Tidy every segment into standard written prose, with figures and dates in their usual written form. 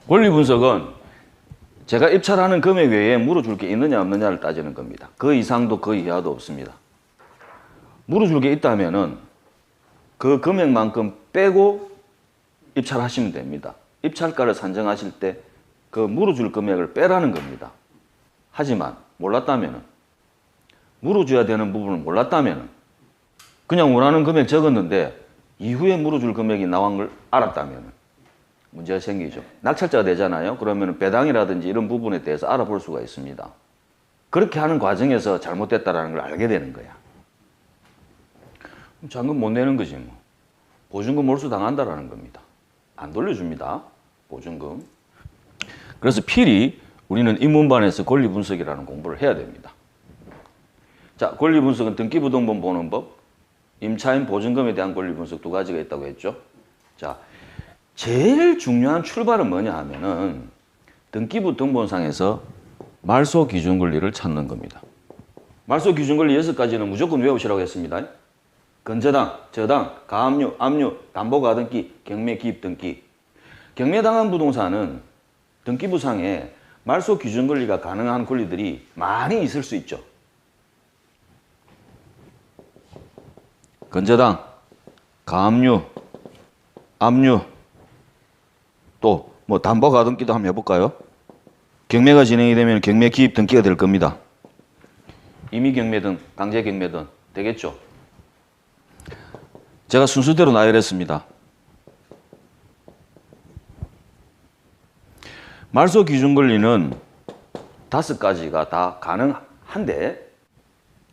권리 분석은 제가 입찰하는 금액 외에 물어줄 게 있느냐 없느냐를 따지는 겁니다. 그 이상도 그 이하도 없습니다. 물어줄 게 있다면은 그 금액만큼 빼고 입찰하시면 됩니다. 입찰가를 산정하실 때 그 물어줄 금액을 빼라는 겁니다. 하지만 몰랐다면은, 물어줘야 되는 부분을 몰랐다면은, 그냥 원하는 금액 적었는데 이후에 물어줄 금액이 나온 걸 알았다면은 문제가 생기죠. 낙찰자가 되잖아요. 그러면 배당이라든지 이런 부분에 대해서 알아볼 수가 있습니다. 그렇게 하는 과정에서 잘못됐다는 걸 알게 되는 거야. 잔금 못 내는 거지 뭐. 보증금 몰수 당한다라는 겁니다. 안 돌려줍니다. 보증금. 그래서 필히 우리는 입문반에서 권리분석이라는 공부를 해야 됩니다. 자, 권리분석은 등기부등본 보는 법, 임차인 보증금에 대한 권리분석 두 가지가 있다고 했죠. 자, 제일 중요한 출발은 뭐냐 하면은 등기부등본상에서 말소기준권리를 찾는 겁니다. 말소기준권리 6가지는 무조건 외우시라고 했습니다. 근저당, 저당, 가압류, 압류, 담보가등기, 경매기입등기. 경매당한 부동산은 등기부상에 말소기준권리가 가능한 권리들이 많이 있을 수 있죠. 근저당, 가압류, 압류, 또 뭐 담보가등기도 한번 해볼까요? 경매가 진행이 되면 경매기입 등기가 될 겁니다. 임의경매든 강제경매든 되겠죠. 제가 순서대로 나열했습니다. 말소기준권리는 5가지가 다 가능한데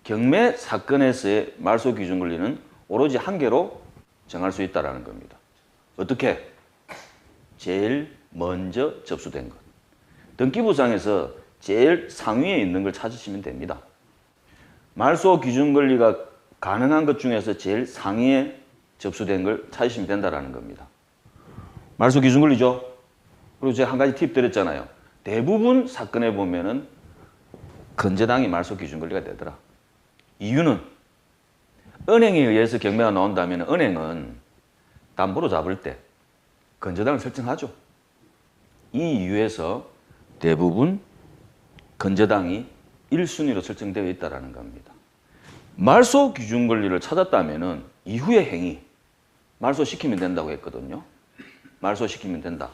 경매 사건에서의 말소기준권리는 오로지 한 개로 정할 수 있다는 겁니다. 어떻게? 제일 먼저 접수된 것. 등기부상에서 제일 상위에 있는 걸 찾으시면 됩니다. 말소기준권리가 가능한 것 중에서 제일 상위에 접수된 걸 찾으시면 된다는 겁니다. 말소기준권리죠. 그리고 제가 한 가지 팁 드렸잖아요. 대부분 사건에 보면은 근저당이 말소기준권리가 되더라. 이유는 은행에 의해서 경매가 나온다면 은행은 담보로 잡을 때 근저당을 설정하죠. 이 이유에서 대부분 근저당이 1순위로 설정되어 있다는 겁니다. 말소기준권리를 찾았다면 이후의 행위, 말소시키면 된다고 했거든요. 말소시키면 된다.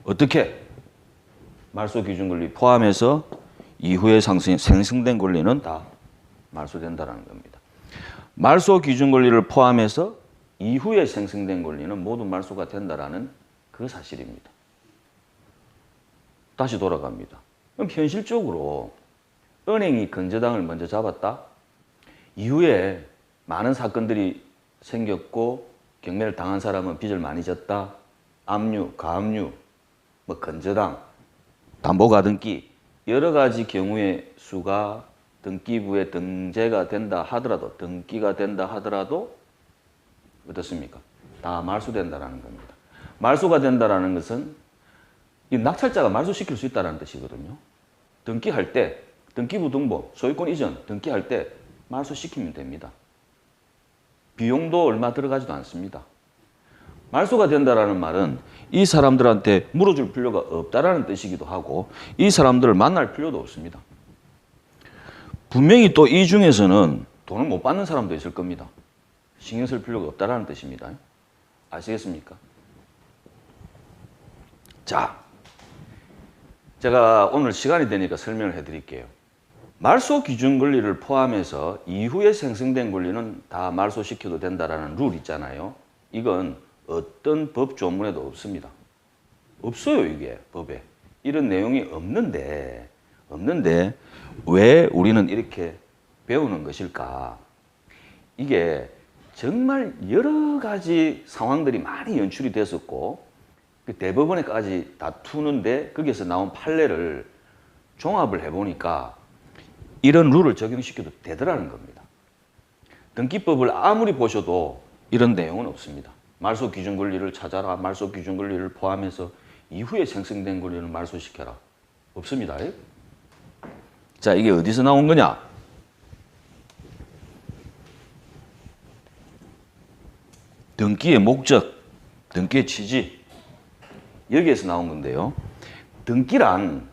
어떻게? 말소기준권리 포함해서 이후에 생성된 권리는 다 말소된다는 겁니다. 말소기준권리를 포함해서 이후에 생성된 권리는 모두 말소가 된다는 그 사실입니다. 다시 돌아갑니다. 그럼 현실적으로 은행이 근저당을 먼저 잡았다? 이후에 많은 사건들이 생겼고 경매를 당한 사람은 빚을 많이 졌다. 압류, 가압류, 뭐 근저당, 담보가등기 여러 가지 경우의 수가 등기부에 등재가 된다 하더라도 등기가 된다 하더라도 어떻습니까? 다 말소된다는 겁니다. 말소가 된다는 것은 이 낙찰자가 말소시킬 수 있다는 뜻이거든요. 등기할 때 등기부등본, 소유권 이전 등기할 때 말소시키면 됩니다. 비용도 얼마 들어가지도 않습니다. 말소가 된다는 말은 이 사람들한테 물어줄 필요가 없다라는 뜻이기도 하고 이 사람들을 만날 필요도 없습니다. 분명히 또 이 중에서는 돈을 못 받는 사람도 있을 겁니다. 신경 쓸 필요가 없다라는 뜻입니다. 아시겠습니까? 자, 제가 오늘 시간이 되니까 설명을 해드릴게요. 말소기준권리를 포함해서 이후에 생성된 권리는 다 말소시켜도 된다라는 룰 있잖아요. 이건 어떤 법 조문에도 없습니다. 없어요, 이게 법에. 이런 내용이 없는데 왜 우리는 이렇게 배우는 것일까? 이게 정말 여러 가지 상황들이 많이 연출이 됐었고 그 대법원에까지 다투는데 거기에서 나온 판례를 종합을 해보니까 이런 룰을 적용시켜도 되더라는 겁니다. 등기법을 아무리 보셔도 이런 내용은 없습니다. 말소기준권리를 찾아라. 말소기준권리를 포함해서 이후에 생성된 권리를 말소시켜라. 없습니다. 자, 이게 어디서 나온 거냐? 등기의 목적, 등기의 취지 여기에서 나온 건데요. 등기란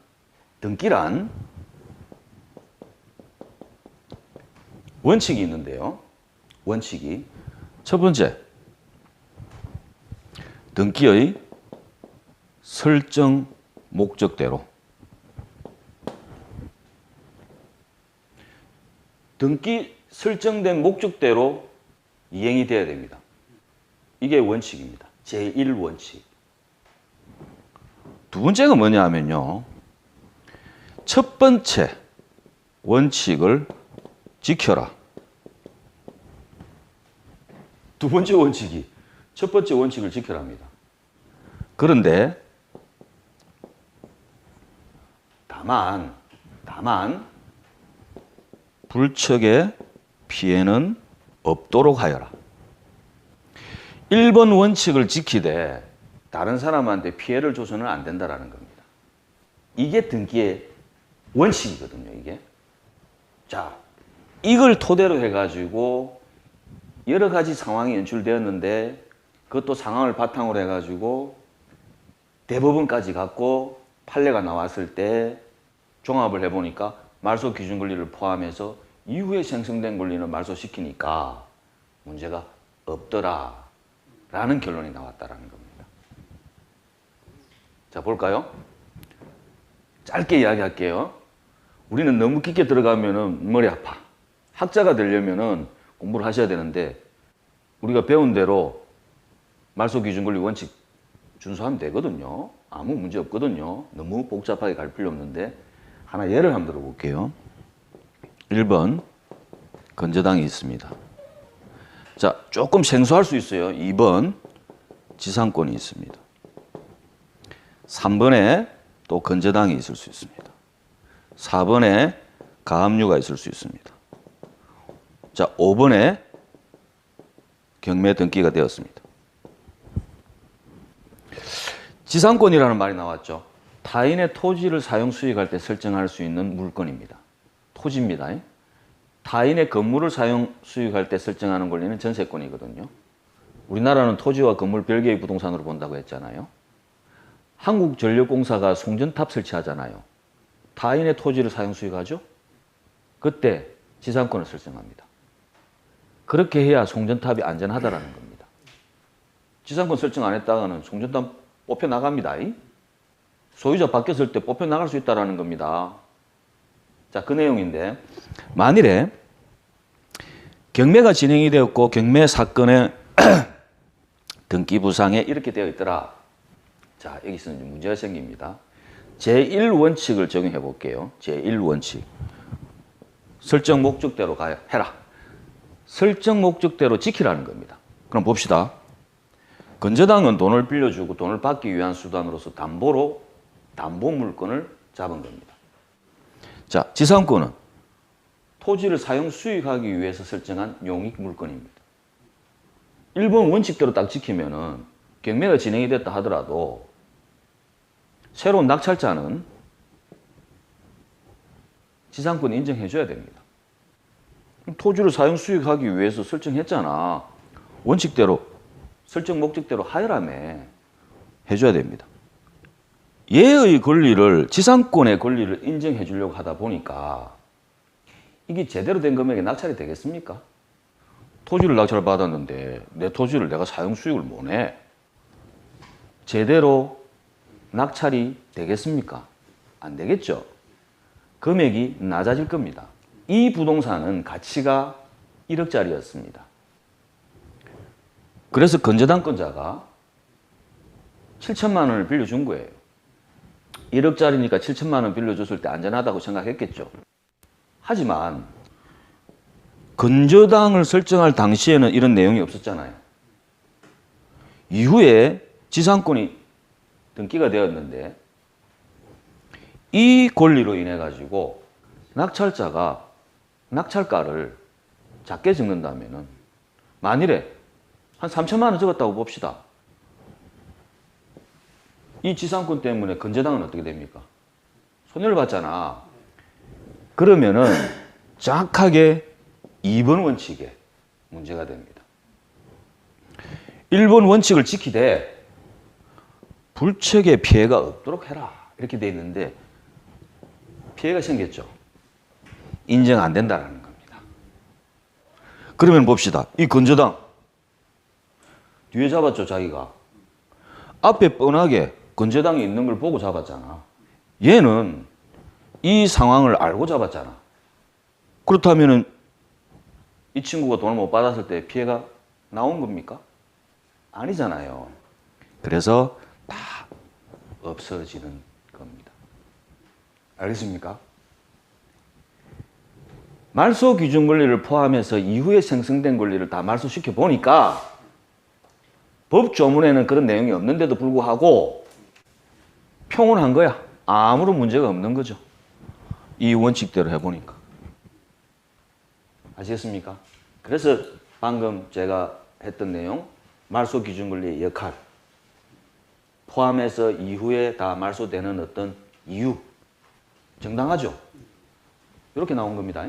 원칙이 있는데요. 원칙이 첫 번째, 등기의 설정 목적대로 등기 설정된 목적대로 이행이 되어야 됩니다. 이게 원칙입니다. 제1원칙. 두 번째가 뭐냐 하면요. 첫 번째 원칙을 지켜라. 두 번째 원칙이 첫 번째 원칙을 지켜랍니다. 그런데 다만 불척의 피해는 없도록 하여라. 1번 원칙을 지키되 다른 사람한테 피해를 줘서는 안 된다라는 겁니다. 이게 등기의 원칙이거든요, 이게. 자, 이걸 토대로 해가지고 여러 가지 상황이 연출되었는데 그것도 상황을 바탕으로 해가지고 대법원까지 갔고 판례가 나왔을 때 종합을 해보니까 말소 기준 권리를 포함해서 이후에 생성된 권리는 말소시키니까 문제가 없더라 라는 결론이 나왔다라는 겁니다. 자, 볼까요? 짧게 이야기할게요. 우리는 너무 깊게 들어가면은 머리 아파. 학자가 되려면은 공부를 하셔야 되는데 우리가 배운 대로 말소 기준 권리 원칙 준수하면 되거든요. 아무 문제 없거든요. 너무 복잡하게 갈 필요 없는데 하나 예를 한번 들어볼게요. 1번 건저당이 있습니다. 자, 조금 생소할 수 있어요. 2번 지상권이 있습니다. 3번에 또 건저당이 있을 수 있습니다. 4번에 가압류가 있을 수 있습니다. 자, 5번에 경매 등기가 되었습니다. 지상권이라는 말이 나왔죠. 타인의 토지를 사용 수익할 때 설정할 수 있는 물건입니다. 토지입니다. 타인의 건물을 사용 수익할 때 설정하는 권리는 전세권이거든요. 우리나라는 토지와 건물 별개의 부동산으로 본다고 했잖아요. 한국전력공사가 송전탑 설치하잖아요. 타인의 토지를 사용 수익하죠. 그때 지상권을 설정합니다. 그렇게 해야 송전탑이 안전하다라는 겁니다. 지상권 설정 안 했다가는 송전탑 뽑혀 나갑니다. 소유자 바뀌었을 때 뽑혀 나갈 수 있다는 겁니다. 자, 그 내용인데 만일에 경매가 진행이 되었고 경매 사건의 등기 부상에 이렇게 되어 있더라. 자, 여기서 문제가 생깁니다. 제1원칙을 적용해 볼게요. 제1원칙. 설정 목적대로 해라. 설정 목적대로 지키라는 겁니다. 그럼 봅시다. 건저당은 돈을 빌려주고 돈을 받기 위한 수단으로서 담보 물건을 잡은 겁니다. 자, 지상권은 토지를 사용 수익하기 위해서 설정한 용익 물건입니다. 1번 원칙대로 딱 지키면은 경매가 진행이 됐다 하더라도 새로운 낙찰자는 지상권 인정해 줘야 됩니다. 토지를 사용 수익하기 위해서 설정했잖아. 원칙대로 설정 목적대로 하여라며 해줘야 됩니다. 얘의 권리를 지상권의 권리를 인정해 주려고 하다 보니까 이게 제대로 된 금액에 낙찰이 되겠습니까? 토지를 낙찰을 받았는데 내 토지를 내가 사용 수익을 못 내. 제대로 낙찰이 되겠습니까? 안 되겠죠. 금액이 낮아질 겁니다. 이 부동산은 가치가 1억짜리였습니다. 그래서 건저당권자가 7천만 원을 빌려준 거예요. 1억짜리니까 7천만 원 빌려줬을 때 안전하다고 생각했겠죠. 하지만 건저당을 설정할 당시에는 이런 내용이 없었잖아요. 이후에 지상권이 등기가 되었는데 이 권리로 인해 가지고 낙찰자가 낙찰가를 작게 적는다면은 만일에 한 3천만 원 적었다고 봅시다. 이 지상권 때문에 건저당은 어떻게 됩니까? 손해를 봤잖아. 그러면은 정확하게 2번 원칙에 문제가 됩니다. 1번 원칙을 지키되 불책에 피해가 없도록 해라. 이렇게 돼 있는데 피해가 생겼죠. 인정 안 된다라는 겁니다. 그러면 봅시다. 이 건저당 뒤에 잡았죠, 자기가. 앞에 뻔하게 건저당이 있는 걸 보고 잡았잖아. 얘는 이 상황을 알고 잡았잖아. 그렇다면은 이 친구가 돈을 못 받았을 때 피해가 나온 겁니까? 아니잖아요. 그래서 다 없어지는 겁니다. 알겠습니까? 말소 기준 권리를 포함해서 이후에 생성된 권리를 다 말소시켜 보니까 법 조문에는 그런 내용이 없는데도 불구하고 평온한 거야. 아무런 문제가 없는 거죠. 이 원칙대로 해보니까. 아시겠습니까? 그래서 방금 제가 했던 내용, 말소 기준 권리의 역할, 포함해서 이후에 다 말소되는 어떤 이유, 정당하죠? 이렇게 나온 겁니다.